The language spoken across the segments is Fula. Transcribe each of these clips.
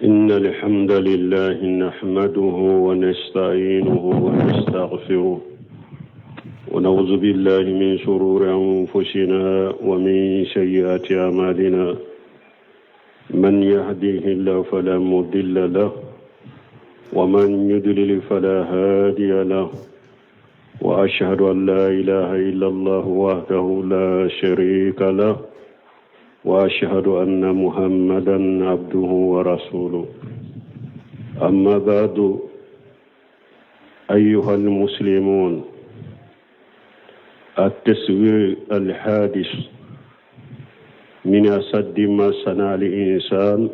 إن الحمد لله نحمده ونستعينه ونستغفره ونعوذ بالله من شرور أنفسنا ومن سيئات أعمالنا من يهديه الله فلا مضل له ومن يضلل فلا هادي له وأشهد أن لا إله إلا الله وحده لا شريك له وأشهد أن محمدا عبده ورسوله أما بعد أيها المسلمون التصوير الحادث من أشد ما صنع الإنسان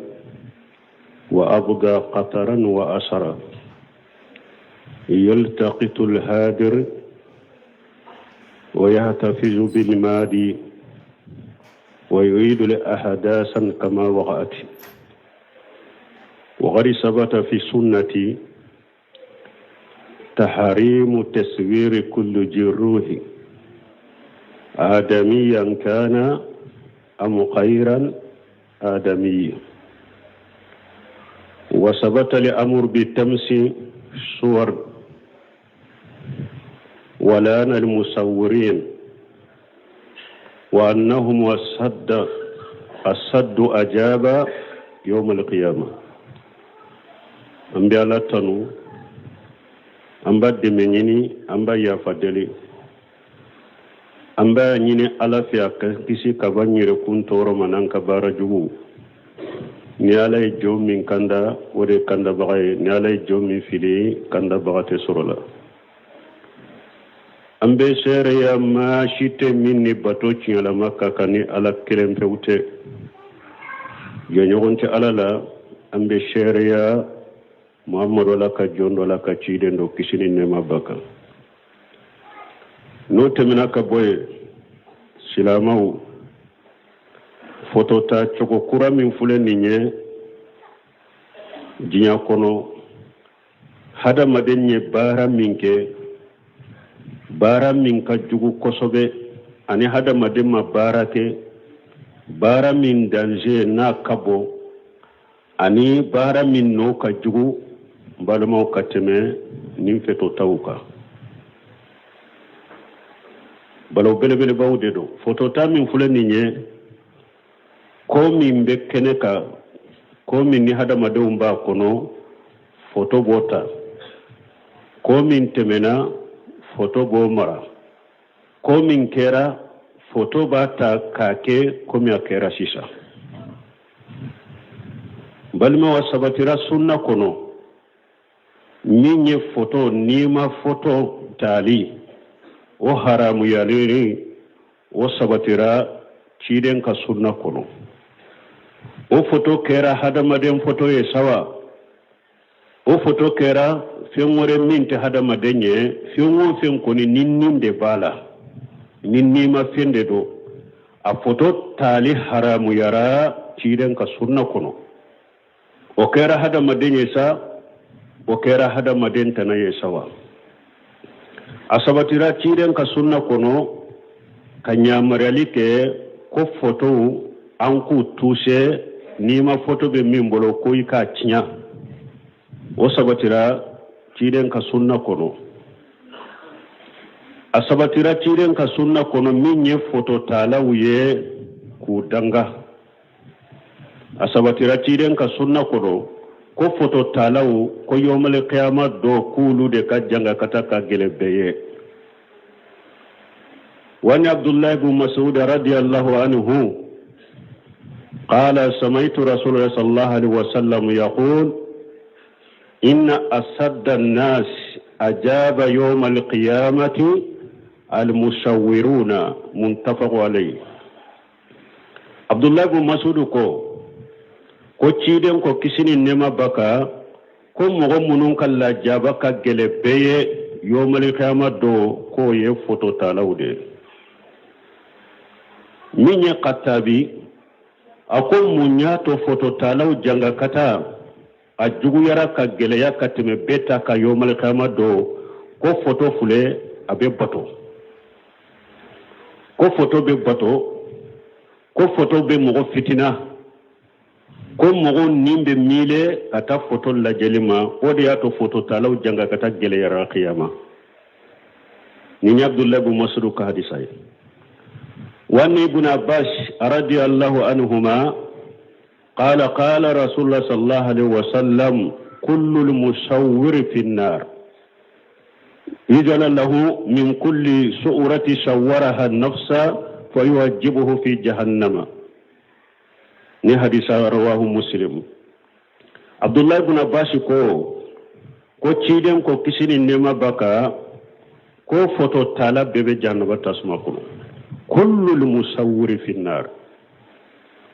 وأبقى قطرا وأسرا يلتقط الهادر ويحتفظ بالماضي ويعيد الأحداثا كما وقعت وقد ثبت في السنة تحريم تصوير كل جروح آدميا كان أم غير آدمي وثبت الأمر بتمس صور ولان المصورين وأنهم الصد أجاب يوم القيامة أمبي الله تنو أمبا دمينيني أمبا يافدلي أمبا نيني ألا فيا كيسي كباني ركون تورو منان كبارا جوو نيالاي جو من كندا ودي كندا بغاي نيالاي جو من فيلي كندا بغاتي سرولا ambe sere ya ma shite minni bato ciala makka kani ala kelem fewte jonyogonte ala la ambe sere ya muhammadu la ka jondo la ka cide ndo kisini ne mabaka no temina ka boye silamau fotota choko kura min fule ninye jinya kono hada madenye bara minke bara min ka jugu kosobe ani hada madema barate bara min danger na kabo ani bara min no ka jugu balmo kateme nim feto tawuka balo bele bawde do foto ta min fulani nye ko min be keneka ko min ni hada madum ba kono foto bota ko min temena foto bo mara ko min kera foto ba ta kake ko mi akera sisa balma wasabatira sunna kono ninye foto nima foto tali o haramu yalini o sabatira ciden ka sunna kono o foto kera hadamaden foto ye sawa o foto kera fengore minte hadama denye fengo fen koni ninninde bala ninnima fende do a foto tali haramu yara ciden ka sunna kono o kera hadama denye sa o kera hadama den tanaye sawa asabatira ciden ka sunna kono kanyamarali ke ko foto anku tuse nima foto be mimbolo ko ika tinya o sabatira ciden ka sunna kono asabatira ciden ka sunna kono minye foto talawuye ku danga asabatira ciden ka sunna kono ko foto talawu ko yomale qiyama do kulu de ka janga kata ka gelebeye wani abdullah ibn mas'ud radiyallahu anhu قال سمعت رسول الله صلى الله عليه وسلم يقول إن أسد الناس أجاب يوم القيامة المصورون منتفق عليه عبد الله بن مسعود ko ciden ko kisini nema baka ko mogo munun kala jaba ka gelebeye yomal qiyamah do ko ye foto talawde minye qatabi ako munya to foto talaw janga kata a jugu yara ka geleya ka teme beta ka yomal qiyamah do ko foto fule abe bato ko foto be mogo fitina ko mogo nimbe mile ata photo la jelima o de ato photo talaw janga kata gele yara qiyama ni Abdullah ibn Mas'ud ka hadisay وعن ابن عباس رضي الله عنهما قال قال رسول الله صلى الله عليه وسلم كل المصور في النار يجعل له من كل صورة صورها النفس فيوجبه في جهنم ni hadisa rawahu Muslim Abdullah ibn Abbas ko ciden ko kisini nema baka ko foto tala bebe jannaba tasma ko kullu musawwir fi nar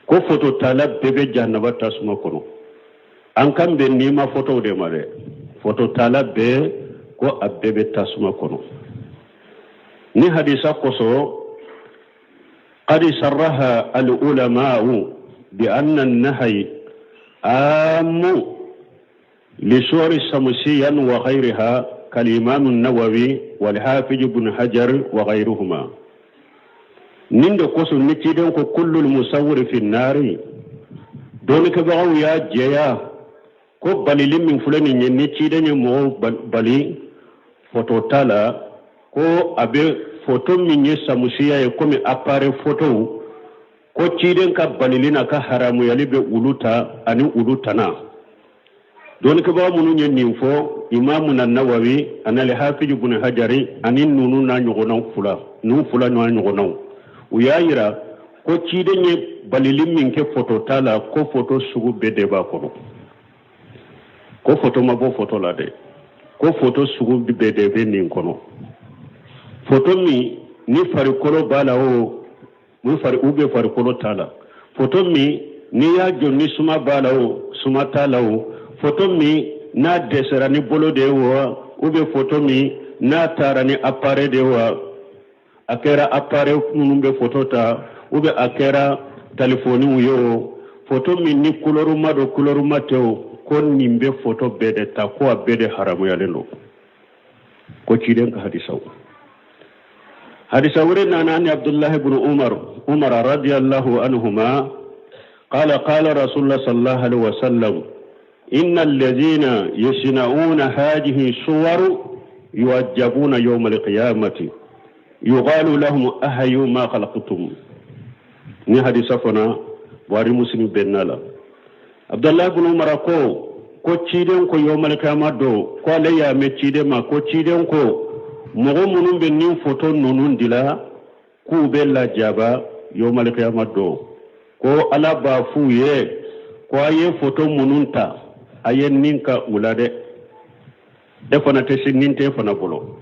ko foto tala bebe jannaba tasma ko an kambe nema foto de mare foto tala be ko abebe tasma ko ni hadisa koso qad sarraha al ulama بأن النهي عام لصور الشمسيا وغيرها كالإمام النووي والحافظ بن حجر وغيرهما نند قصو نتيدن كل المصور في النار دونك بغو يا جيا كو بالي من فلان نتيدن مو بالي فوتوتالا كو أبي فوتو من الشمسية يكون أباري فوتو ko ciden ka balilina ka haramu yalibe uluta ani ulutana don ka ba munun yin fo imamu an-nawawi anal hafiz ibn hajari anin nunu na nyogona fula nu fula no nyogona uyayira ko ciden ye balilin min ke photo tala ko photo sugu bede ba ko photo ma bo photo la de ko photo sugu bede be nin kono photo mi ni fari kolo bala o mu fari ube fari kolo tala foto mi ni ya jonni suma balawo suma talawo foto mi na desera ni bolo de wa ube foto mi na tara ni appareil de wa akera appareil numbe foto ta ube akera telefoni yo foto mi ni kuloru mateo kon nimbe foto bede ta ko bede haramu yalelo ko ciden ka hadisawo حديث ورنا عن عبد الله بن عمر رضي الله عنهما قال قال رسول الله صلى الله عليه وسلم إن الذين يصنعون هذه الصور يعذبون يوم القيامة يقال لهم أحيوا ما خلقتم ni hadisa fana wari muslim benala Abdullah ibn Umar ko ciden ko yawmal qiyamah do ko le ya me cide ma ko ciden ko mogo munun be nin photo nunun dila ku be la jaba yawmal qiyamah do ko ala ba fuye ko aye photo munun ta aye ninka ulade de fana te sinin te fana bolo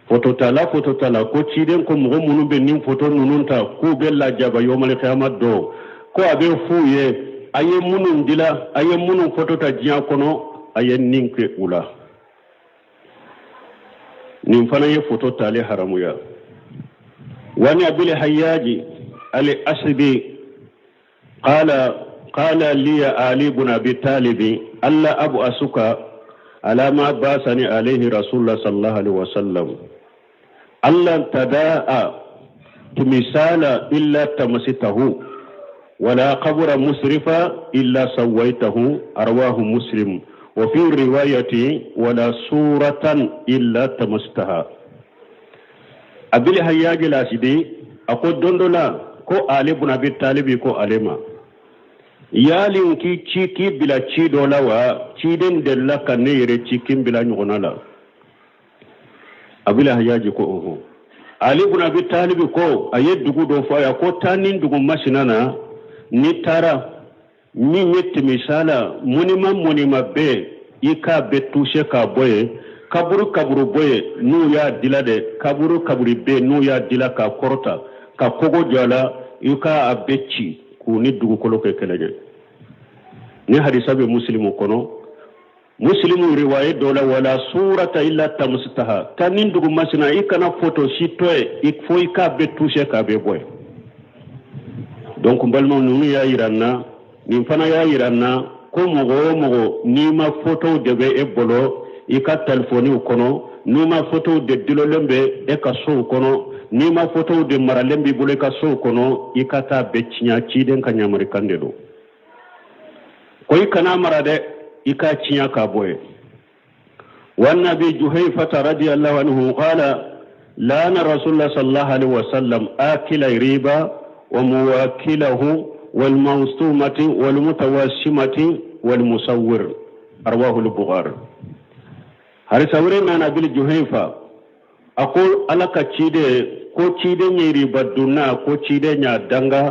photo tala ko ciden ko mogo munun be nin photo nunun ta ku be la jaba yawmal qiyamah do ko abe fuye aye munun dila aye munun photo ta jiya kono aye ninke ula nin fana ye photo tale haramuya wani abil hayyaji al asbi qala li ali ibn abi talib alla abu asuka ala ma basani alayhi rasulullah sallallahu alaihi wasallam alla tadaa tumisala illa tamasitahu wala qabra musrifa illa sawaitahu arwahu muslim وفي رواية ولا سورة إلا تمستها أبي هياج الأسدي أقول دندنا كو علي بن أبي طالب كو علما يالين كي تشيكي بلا تشيدو لوا تشيدن دلا كنير تشيكي بلا نغنالا أبي هياج كو علي بن أبي طالب كو أيد دغو دو فايا كو تانين دغو ماشينانا نيتارا min yetti misala munima be ika be touche ka boye kaburu boye nu ya dilade kaburu be nu ya dila ka korta ka kogo jala yuka abecci kuni dugu kolo ke keleje ni hadisa be muslimu kono muslimu riwaye dola wala surata illa tamstaha tanin dugu masina ikana photo sitoe ikfo ika be touche ka be boye donc mbalmo nu ya iranna nin fana ya yiranna ko mogo ni ma photo de be e bolo i ka telefoni kono ni ma photo de dilolembe e ka so kono ni ma photo de maralembe bolo e ka so kono i ka ta be cinya ciden ka nyamari kande do koy kana marade ika cinya ka boye wannan bi juhayfa radiyallahu anhu qala لأن رسول الله صلى الله عليه وسلم آكل ريبا ومواكله والموصومة والمتوسمة والمصور رواه البخاري هل سوري أنا بالجهيفة أقول ألك تشيدي كو تشيدي ريبا دونا كو تشيدي دانغا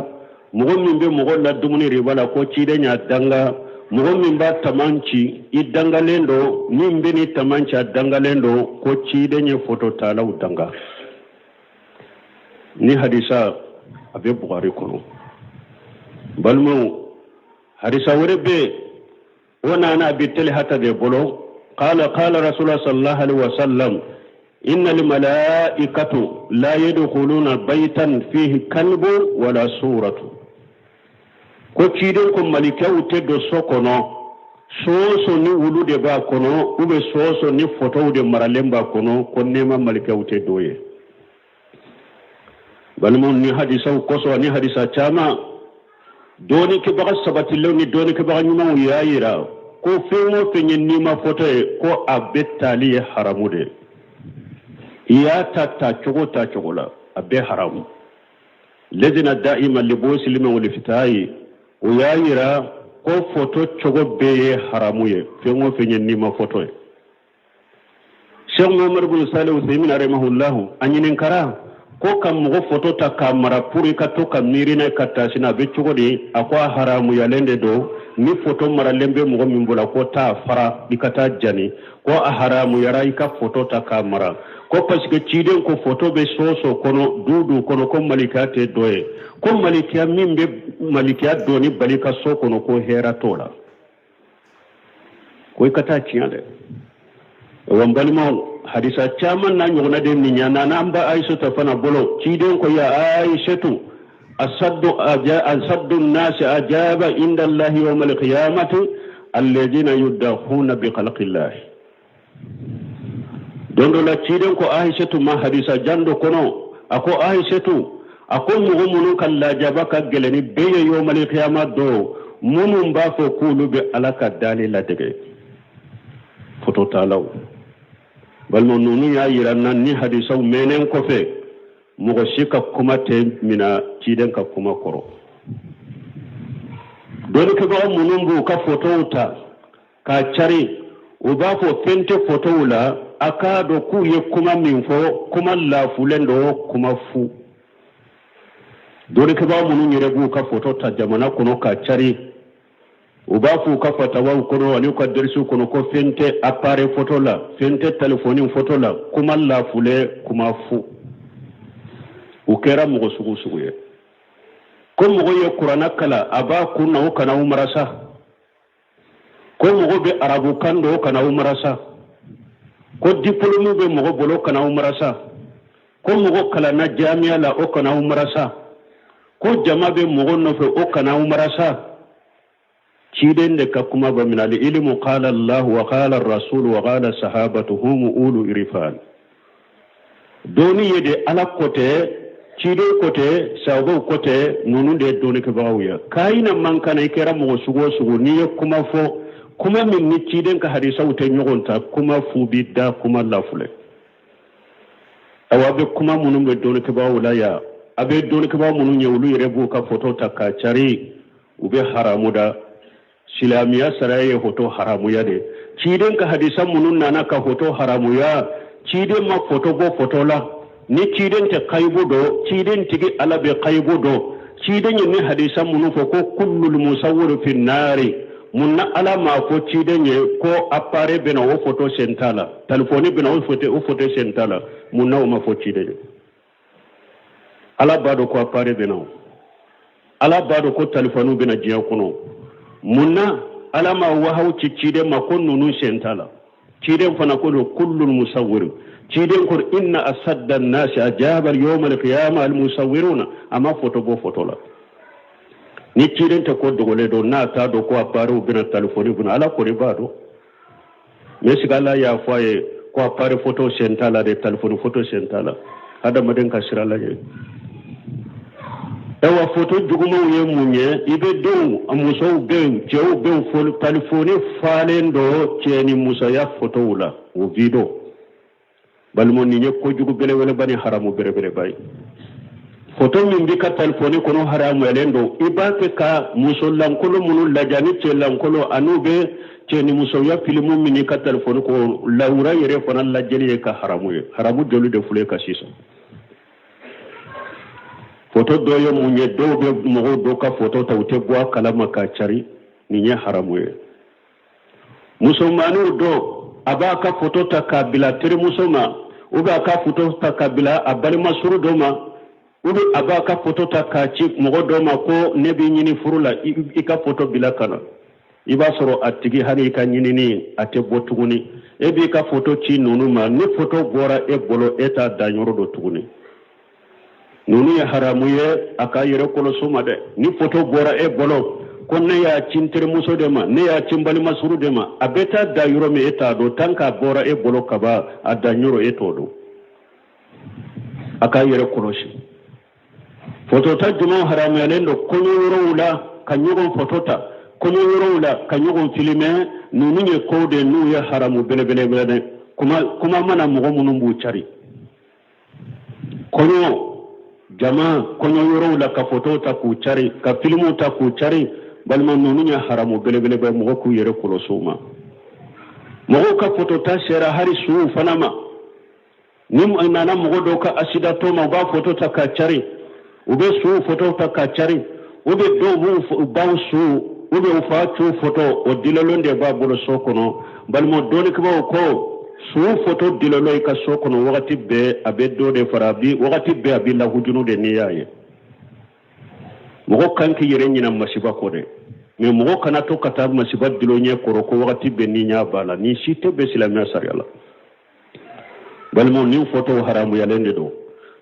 مغمين بي مغلا دومني ريبا لا كو تشيدي دانغا mugommin ba tamanci idangalendo min bini tamanci dangalendo ko cidenye foto talau danga ni hadisa abe bukhari kono balmo hadisa werebe wana na bitel hata de bolo qala rasulullah sallallahu alaihi wasallam inna lil malaikatu la yadkhuluna baytan fihi kalbu wala suratu ko ciiden ko malikaw teddo sokono soso ni wulude ba kono ube soso ni fotowde maralemba kono ko nema malikaw teddo ye balmon ni hadisa ko so ni hadisa chama doni ke baga sabati lewni doni ke baga nyuma yayira ko fengo fenyen ni ma foto ko abetali haramude ya tata chogola abe haramu lejina daima libosi limen wal fitayi o yayira ko foto chogo beye haramuye fengo fenyen ni ma foto Sheikh Muhammad bin Salih Uthaymin rahimahullah anyinin kara ko kam mo foto ta kamera puri ka to kam mirina katasina be chogo de akwa haramu ya lende do ni foto mara lembe mo min bula ko ta fara dikata jani ko a haramu ya rai ka foto ta kamera ko paske ciden ko foto be soso kono dudu kono ko malikate doye ko malikiya mimbe malikiya doni balika so kono ko hera tola ko ikata ciyande wambali ma hadisa chaman na nyona de ninya na namba aisha ta fana bolo ciden ko ya aishatu asaddu an-nas ajaba inda allahi yawm al-qiyamati alladhina yudakhuna bi khalqillah dondo la ciden ko aishatu ma hadisa jando kono ako aishatu ako mu'minun kalla jabaka geleni beye yawmal qiyamah do munum ba fo kulu be alaka dalila dege foto talaw balmo nunu ya yiranna ni hadisa menen ko fe mugo shika kuma te mina ciden ka kuma koro don ke ba munum bu ka foto ta ka chari o ba fo pente foto la aka do ku ye kuma min fo kuma la fulendo kuma fu dole ke ba munun yere bu ka foto ta jamana kono ka chari o ba fu ka fatawa kono wani ko dersu kono ko fente appareil photo la fente téléphone photo la kuma la fule kuma fu o kera mo sugu ye ko mo ye qur'ana kala aba kunna o kana umarasa ko mo be arabu kando kana umarasa ko diplôme be mo bolo kana umarasa ko mo kala na jami'a la o kana umarasa ko jama be mo no fe o kana umarasa ciden de ka kuma ba min al ilmu qala Allah wa qala ar-rasul wa qala sahabatuhum ulu irfan doni yede ala kote ciden kote sabo kote nunu de doni ke bawuya kayina man kana ikera mo sugo ni kuma fo kuma min ni ciden ka hadisa wuta nyogonta kuma fu bidda kuma lafule awabe kuma munum be doni ke bawula ya abe doni ke bawu munun yewulu yerebu ka foto takka cari ube haramuda silamiya saraye hoto haramu ya de ciden ka hadisan munun nana ka hoto haramu ya ciden ma foto bo foto la ni ciden te kaybu do ciden tigi ala be kaybu do ciden ni hadisan munun fo ko kullul musawwir fi nari munna ala ma ko ciden ye ko appare bena wo foto sentala telefoni bena wo foto sentala munna o ma fo ciden ala bado ko appare bena ala bado ko telefonu bena jiya kono munna alama wahaw cicide ma kon nunu sentala ciden fana ko kullul musawwir ciden ko inna asadda an-nas ajaba yawm al-qiyamah al-musawwiruna ama foto bo foto la ni ciden ta ko dogole do na ta do ko apparu bina telefoni bina ala ko ribado mesigala ya faye ko apparu foto sentala de telefoni foto sentala hada maden ka sirala je ewa photo jugumo ye munye ibe don amuso ben jew ben fol telefone falendo ceni musa ya photo wula o video balmo ni ne ko jugu bele wala bani haramu bere bere bay photo min bi ka telefone kono haramu elendo ibake ka muso lankolo munu lajani ce lankolo anube ceni muso ya filmu min ka telefone ko lawra yere fana lajeli ka haramu jolu de fule ka sisa photo doyo munye dobe mo do ka photo tawte gwa kalama ka chari ni nya haramu ye musomanu do abaka photo ta kabila tere musoma uba ka photo ta kabila abali masuru do ma ubi abaka photo ta ka chi mo do ma ko nebi nyini furula ika photo bila kana iba soro atigi hani ka nyini ni ate botuguni ebi ka photo chi nunu ma ni photo bora e bolo eta danyoro do tuguni nunu ya haramu ye aka yere kolo suma de ni photo bora e bolo konne ya cintere muso de ma ne ya cimbali masuru de ma abeta da yuro me eta do tanka bora e bolo kaba adanyoro e todo aka yere kolo shi photo ta juma haramu ya lendo konyo yoro wula kanyogon photo ta konyo yoro wula kanyogon filime nunu ye kode nu ya haramu bele bele bele kuma mana mugo munumbu chari konyo jama konyo yoro la ka photo ta ku chari ka filmu ta ku chari balma nunya haramu bele bele ba mo ku yere ko suma mo ka photo ta shera hari su fanama nim nana mo do ka asida to ma ba photo ta ka chari ube su photo ta ka chari ube do bu ba su ube ufa chu photo o dilalonde ba bolo sokono balmo doni ko ko su photo dilolo ka sokono wakati be abedo de farabi wakati be abilla hujunu de niyaye mo kanki yere nyina masiba ko de me mo kana to kata masiba dilonye koroko wakati be ni nya bala ni site be silamia sariala balmo ni photo haramu ya lende do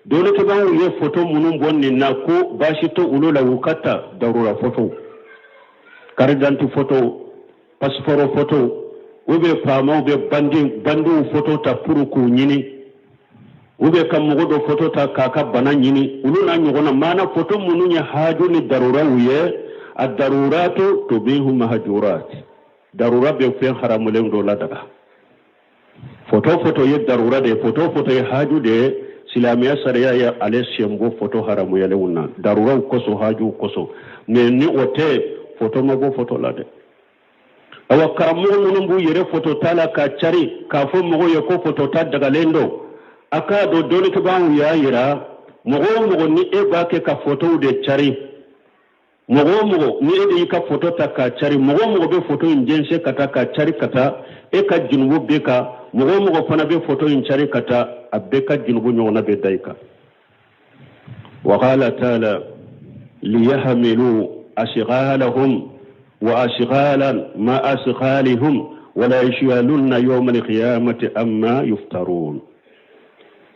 dole to ban ye photo munum bonni na ko bashi to ulola wukata darura photo karidanti photo passport photo ube pama ube bandu photo ta puru ku nyini ube kam mogodo photo ta kaka bana nyini uluna nyogona mana photo mununya haju ni darura wiye ad-daruratu tubihu mahjurat darura be fe haramu len do ladaga photo ye darura de photo ye haju de silamiya sariya ya alesiyamgo photo haramu ya lewuna darura koso haju koso me ni ote photo mago photo lade awa karamu munumbu yere photo tala ka chari ka fo mogo ye ko photo ta daga lendo aka do doni to ban ya yira mogo ni e ba ke ka photo de chari mogo ni e de ka photo ta ka chari mogo be photo injense kata ka chari kata e ka junubu be ka mogo fana be photo in chari kata abbe ka junubu nyona be daika wa qala ta'ala liyahmilu ashghalahum وأشغالا ما أشغالهم ولا يشغلون يوم القيامة أما يفترون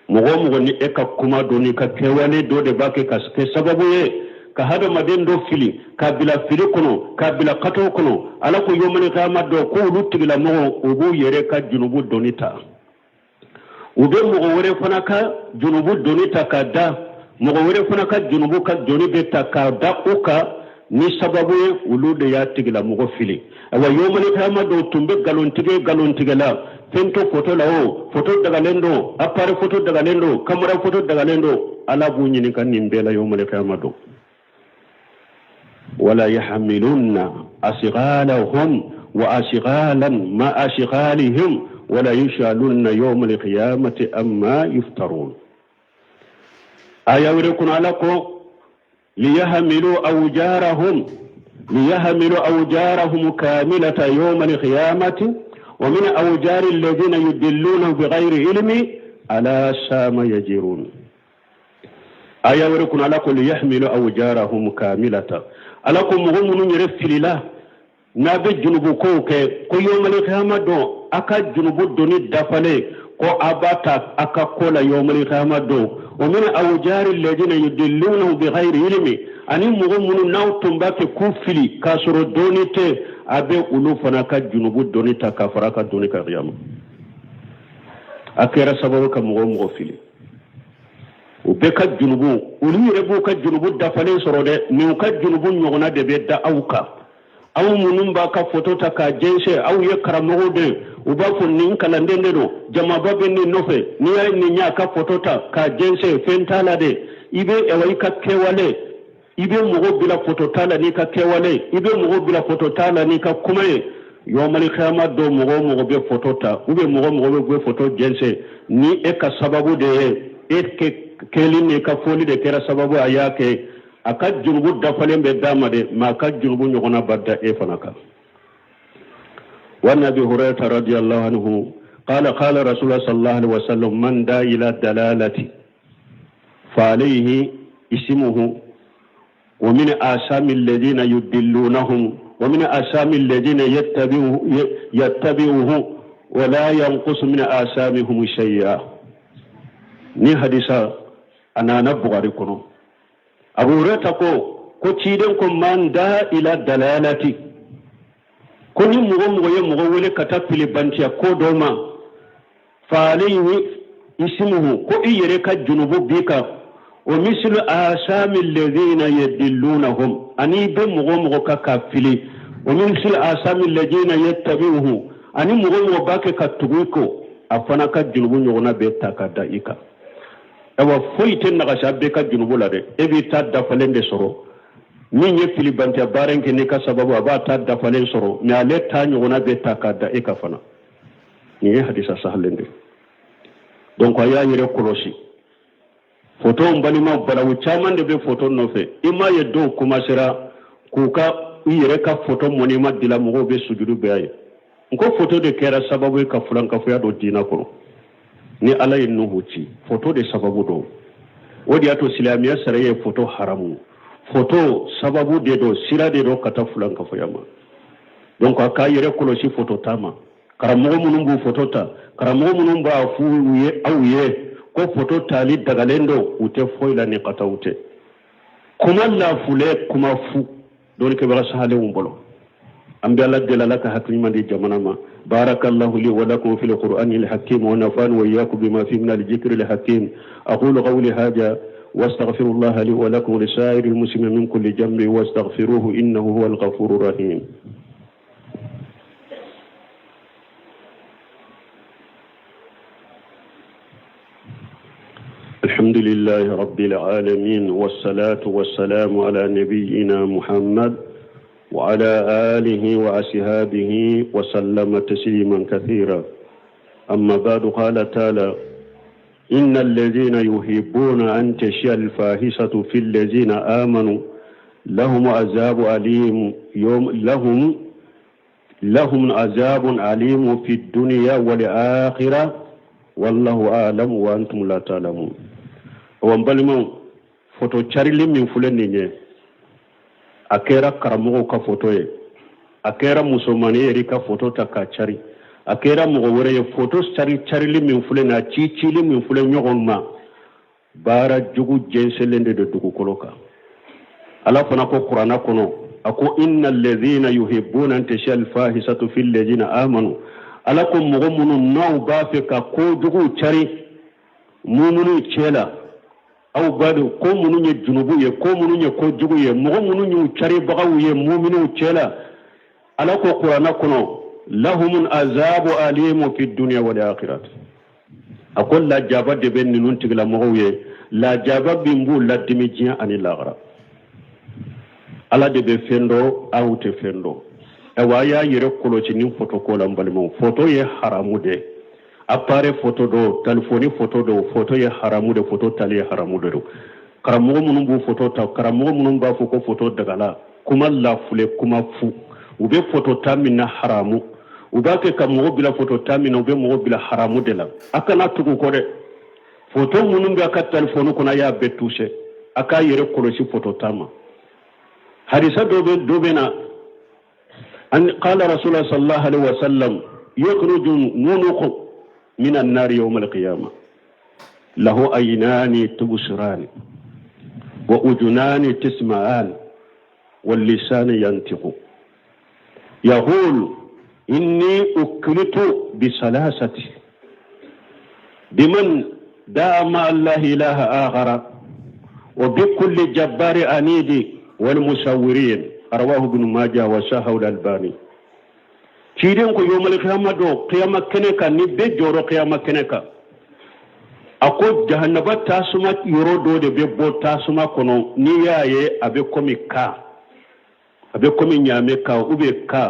مغمغني إكا كما دوني كوالي دو دباكي كسببوه كهذا مدين دو فيلي كابلا فيلي كنو كابلا قطو كنو ألاكو يوم القيامة دو كولو تغلا مغو وبو يريكا جنوبو دونيتا وبو مغوري فنكا جنوبو دونيتا كدا مغوري فنكا جنوبو كدونيبتا كدا أوكا ni sababu ulude ya tigila mugo fili awa yomani kama do tumbe galontige la fento photo la photo daga lendo apare photo daga lendo camera photo daga lendo ala bunyi ni kan nimbela yomani kama do wala yahmilunna asghalahum wa asghalan ma asghalihim wala yushalunna yawm alqiyamati amma yuftarun aya wure kuna alako ليحملوا أوجارهم كاملة يوم القيامة ومن أوجار الذين يدلون بغير علم على سام يجرون آية وركن لكم ليحملوا أوجارهم كاملة ألكم هم يرفل الله نابي جنوب كوكي كو يوم القيامة دو أكا جنوب دوني دفلي كو أباتا أكا كولا يوم القيامة دو ومن أوجار الذين يدلونه بغير علم أني مغمون ناو تنباك كوفلي كاسر دونيتي أبي ألوفنا كجنوب دونيتا كفراكا دونيكا غيام أكيرا سببك مغم غفلي وبك الجنوب ولي ربوك الجنوب دفلين سرودة نوك الجنوب نغنى دبيدا أوكا أو منومبا كفوتوتا كجنسة أو يكرمه دي وبافو نينك لندنو جمابا بني نوفي نيا نيا كفوتوتا كجنسة فنتالا دي إبه أويكا كيوالي إبه مغو بلا فوتوتالا نيكا كيوالي إبه مغو بلا فوتوتالا نيكا كومي يوم القيامة دو مغو بي فوتوتا وبه مغو بي فوتو جنسة ني إكا سببو دي إكا kelin ne ka foli de kera sababu ayake aka junubu dafalen be damade ma ka junubu nyogona badda e fanaka wa nabi hurayra radiyallahu anhu qala rasulullah sallallahu alaihi wasallam man da ila dalalati fa alayhi ismuhu wa min asami alladhina yudillunahum wa min asami alladhina yattabi'uhu wa la yanqus min asamihum shay'a ni hadisa anana bugari kono abu reta ko ciden ko man da ila dalalati ko ni mugo ye mugo wele kata pili bantiya ko doma fa alayhi ismuhu ko iyere ka junubu bika wa mislu asami alladhina yadillunahum ani be mugo ka kafili wa mislu asami alladhina yattabi'uhu ani mugo bake ka tuguko afana ka junubu nyogona be takada ika awa foyite naga sabbe ka junubu la de ebi ta dafalen de soro min ye fili bante barenke ne ka sababu aba ta dafalen soro mais ale ta nyogona be takada e ka fana ni hadisa sahlende donc aya yire kolosi photo mbali ma balawu chaman de be photo no fe ima ye do kuma sira kuka yire ka photo moni ma dila mo be sujudu be ay ko photo de kera sababu ka fulan ka fuya do dina ko ni ala yin nuhuci photo de sababu do wodi ato silamiya saraye photo haramu photo sababu de do sira de do kata fulan ka fuyama donc aka yere kolosi photo tama karamo munum bu photo ta karamo munum ba fu ye awye ko photo tali daga lendo ute foila ni kata ute kuma la fule kuma fu don ke bara sahale wumbolo ambi Allah delalaka hakima di jamanama بارك الله لي ولكم في القرآن الحكيم ونفعني وإياكم بما فيه من الذكر الحكيم أقول قولي هذا واستغفر الله لي ولكم لسائر المسلمين من كل جنب واستغفروه إنه هو الغفور الرحيم الحمد لله رب العالمين والصلاة والسلام على نبينا محمد وعلى آله وأصحابه وسلم تسليما كثيرا أما بعد قال تعالى إن الذين يحبون أن تشيع الفاحشة في الذين آمنوا لهم عذاب أليم لهم عذاب أليم في الدنيا والآخرة والله أعلم وأنتم لا تعلمون وانبالمون فتو تشارلي من فلنينيه akera karamogo ka foto ye akera musomani eri ka foto ta ka chari akera mogo wore ye foto chari li min fule na chi li min fule nyogon ma bara jugu jenselende de dugu koloka ala fana ko qur'ana kono ako innal ladhina yuhibbuna an tashia al fahisatu fil ladina amanu ala ko mogo munu naw ba fe ka ko jugu chari mumunu chela aw badu ko munu nye junubu ye ko munu nye ko jugu ye mo munu nyu chari bagaw ye mu'minu chela ala ko qur'ana kono lahum azabu alimu fi dunya wal akhirah akol la jaba de ben nun tigla mo ye la jaba bimbu la dimijian ani lagra ala de be fendo awte fendo e waya yere kolo ci nim photo ko lambal mo photo ye haramu de appareil photo do téléphone photo do photo ye haramu de photo tali haramu do karamo munum bu photo ta karamo munum ba fu ko photo daga la kuma la fule kuma fu ube photo tamina haramu ubake ka mo bila photo tamina ube mo bila haramu de la akana tugu ko de photo munum ga ka téléphone ko na ya betouche aka yere ko ci photo tama hadisa do be na an qala rasulullah sallallahu alaihi wasallam yakhruju nunuq من النار يوم القيامة له عينان تبصران وأذنان تسمعان واللسان ينطق يقول إني أكلت بثلاثة بمن دعا مع الله إله آخر وبكل جبار أنيد والمصورين رواه ابن ماجه وصححه الألباني كيرين كو يوم القيامة دو قيامة كنكا نبي جورو قيامة كنكا أقول جهنم تاسما يرودو دي بيبو تاسما كنو نيايه أبي كومي كا أبي كومي نيامي كا أبي كا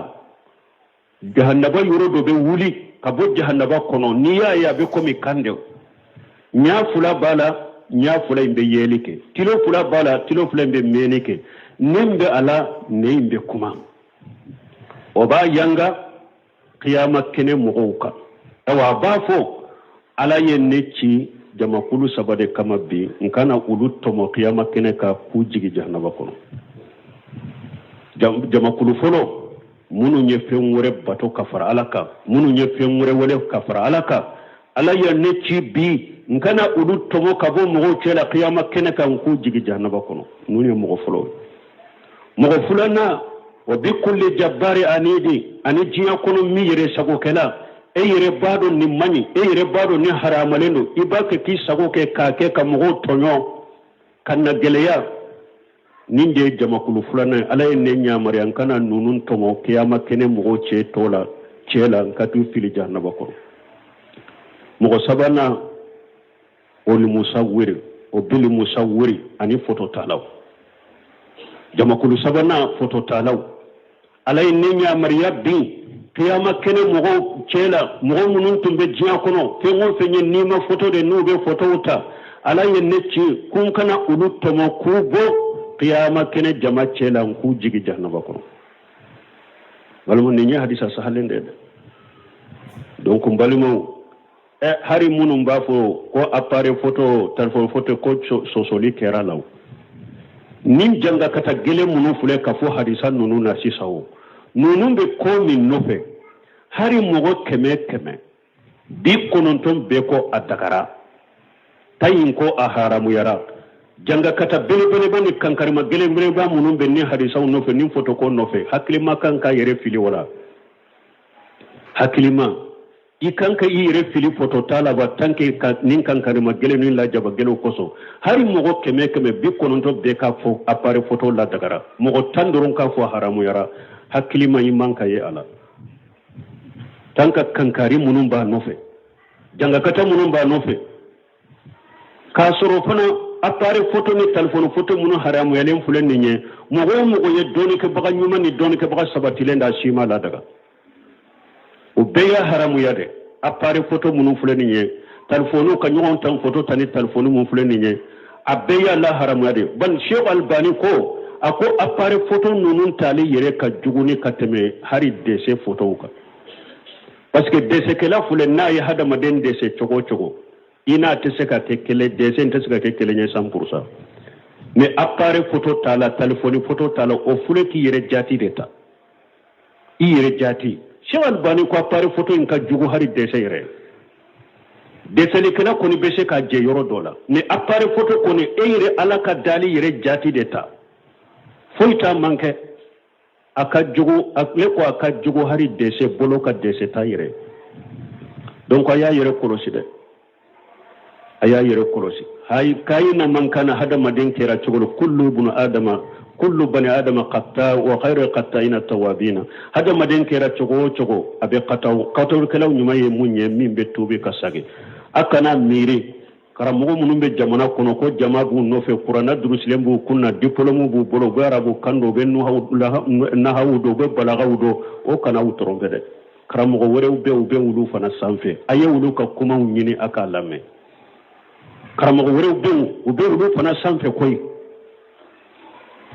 جهنم يرودو بي ولي كبو جهنم كنو نيايه أبي كومي كاندو نيا فلا بالا نيا فلا يمبي يليكي تلو فلا بالا تلو فلا يمبي مينيكي نيمبي على نيمبي كما وبا يانغا قيامة كنه مغوكا أو بافو على ينتي jamakulu sabade kama bi nkana ulu tomo qiyama kene ka kujigi jahannaba kono jamakulu folo munu nye fenwure bato kafara alaka munu nye fenwure wale kafara alaka ala ya nechi bi nkana ulu tomo kabo mo chela qiyama kene ka kujigi jahannaba kono munu mo folo na wa bi kulli jabbari anidi ani jiya kono mi yere sago kala eyere bado ni mani eyere bado ni haramalendo ibake ki sago ke kake ka mugo tonyo kanna geleya ninde jamakulu fulana ala ne nyamari an kana nunun tomo kiyama kene mugo che tola chela nkatu fili jahannaba ko mugo sabana oli musawwiri o bili musawwiri ani foto talaw jamakulu sabana foto talaw ala ne nyamari yabbi qiyama kene mugo chela mugo munun tumbe jiya kono fengo fenye nima foto de nube foto uta ala yennechi kun kana ulutto mo kubo qiyama kene jama chela ku jigi jahannaba kono walmo ni hadisa sahalende donc mbalimo hari munum bafo ko appareil photo téléphone photo ko sosoli kera law nin janga kata gele munu fule ka fo hadisa nunu na sisawo nunun be ko min nofe hari mogo keme bi kononton be ko adagara tayin ko a haramu yara janga kata bele bani kankari ma gele ba munun be ni hadisa nofe ni foto ko nofe haklima kanka yere fili wala haklima ikanka yere fili foto tala ba tanke nin kankari ma gele ni la jaba gele koso hari mogo keme bi kononton be ka fo appareil photo la dagara mogo tandoron ka fo haramu yara haklima imanka ye ala tanka kankari munun ba nofe janga kata munun ba nofe ka soro fana appareil photo ni telephone photo munun haramu yalen fulen ni nye mogo ye doni ke baga nyuma ni doni ke baga sabatile nda shima la daga o beya haramu yade appareil photo munun fulen ni nye telephone ka nyon tan photo tani telephone mun fulen ni nye abeya la haramu yade ban Sheikh Albani ko ako appareil photo nunun tali yere ka juguni kateme hari dese photo ka parce que dese kala fule na ya hada maden dese chogo ina tese ka tekele dese tese ka tekele nya 100% mais appareil photo tala téléphone photo tala o fule ki yere jati deta yere jati Sheikh Albani ko appareil photo in ka jugu hari dese yere dese le kala ko ni bese ka je yoro dola mais appareil photo ko ni yere alaka dali yere jati deta foita manke akajugo akle ko akajugo hari dese bolo ka dese tayire donc aya yere kolosi de aya yere kolosi hay kayina mankana hada maden kera chugol kullu bani adama qatta wa khayru qatta'ina tawabina hada maden kera chugo abe qataw kalaw nyumaye munye mimbe tubi kasage akana miri karamogo munun be jamana kono ko jama bu nofe qur'ana durusilen bu kunna diplôme bu bolo garabu kando be no na hawdo be balagawdo o kana utrombe de karamogo wore ube wulu fana sanfe aye wulu ka kuma nyini aka lamme karamogo wore ube wulu fana sanfe koy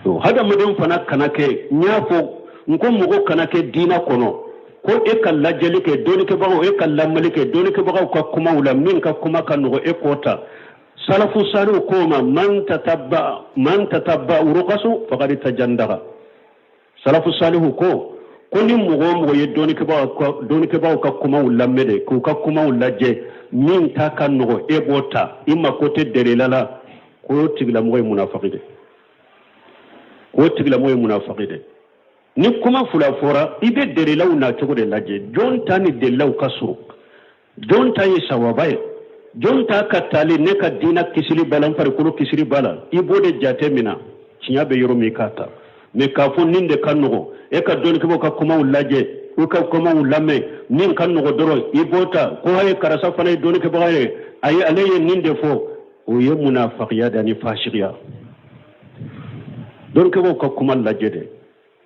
to hada madin fana kanake nyafo nko mogo kanake dina kono ko e kala jeli ke doni ke bago e kala malike doni ke bago ka kuma wala min ka kuma kan no e kota salafu salu koma man tatabba uruqasu faqad tajandara salafu salihu ko ni mugo ye doni ke bago ka kuma wala mede ko ka kuma wala je min ta kan no e bota imma ko te delala ko tigla moy munafiqide ni kuma fula fora ibe dere law na chogo de laje jon tani de law kasuru jon tayi sawabaye jonta katali ne ka dina kisiri balan farikolo kisiri bala ibode jate mina cinya be yoro mi kata me ka fo ninde kanno e ka don ko ka kuma ulaje o ka kuma ulame nin kanno doro ibota ko hay karasa fana don ko baye ay alaye ninde fo o ye munafiqiya da ni fashiya don ko ka kuma laje de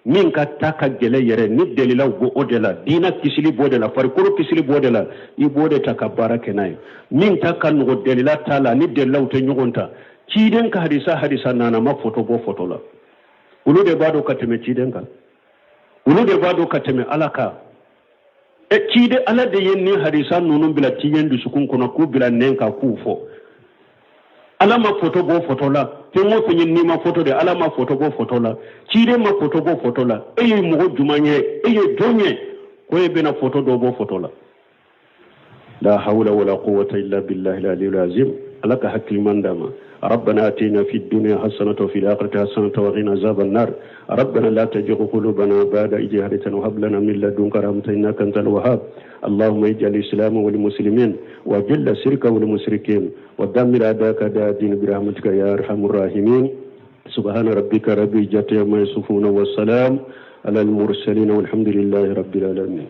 min ka taka gele yere ni delila go odela dina kisili bodela farikolo kisili bodela ibode takabara kenai min taka no delila tala ni delila ute nyugonta ciden ka hadisa nana ma foto bo foto la ulu de bado kateme ciden ka ulu de bado kateme alaka e cide ala de yenni hadisa nunun bila tiyen du sukun kono ku bila nenka ku fo ala ma foto bo foto la tengo fenyi ni ma foto de ala ma foto bo foto la cide ma foto bo foto la eye mo jumanye eye donye ko e bena foto do bo foto la la hawla wala quwwata illa billahi al-aliyyil azim alaka hakil mandama ربنا آتنا في الدنيا حسنة وفي الآخرة حسنة وقنا عذاب النار ربنا لا تزغ قلوبنا بعد إذ هديتنا وهب لنا من لدنك رحمة إنك أنت الوهاب اللهم اجعل الإسلام والمسلمين وجل الشرك والمشركين ودمر أعداءك أعداء الدين برحمتك يا أرحم الراحمين سبحان ربك رب العزة عما يصفون والسلام على المرسلين والحمد لله رب العالمين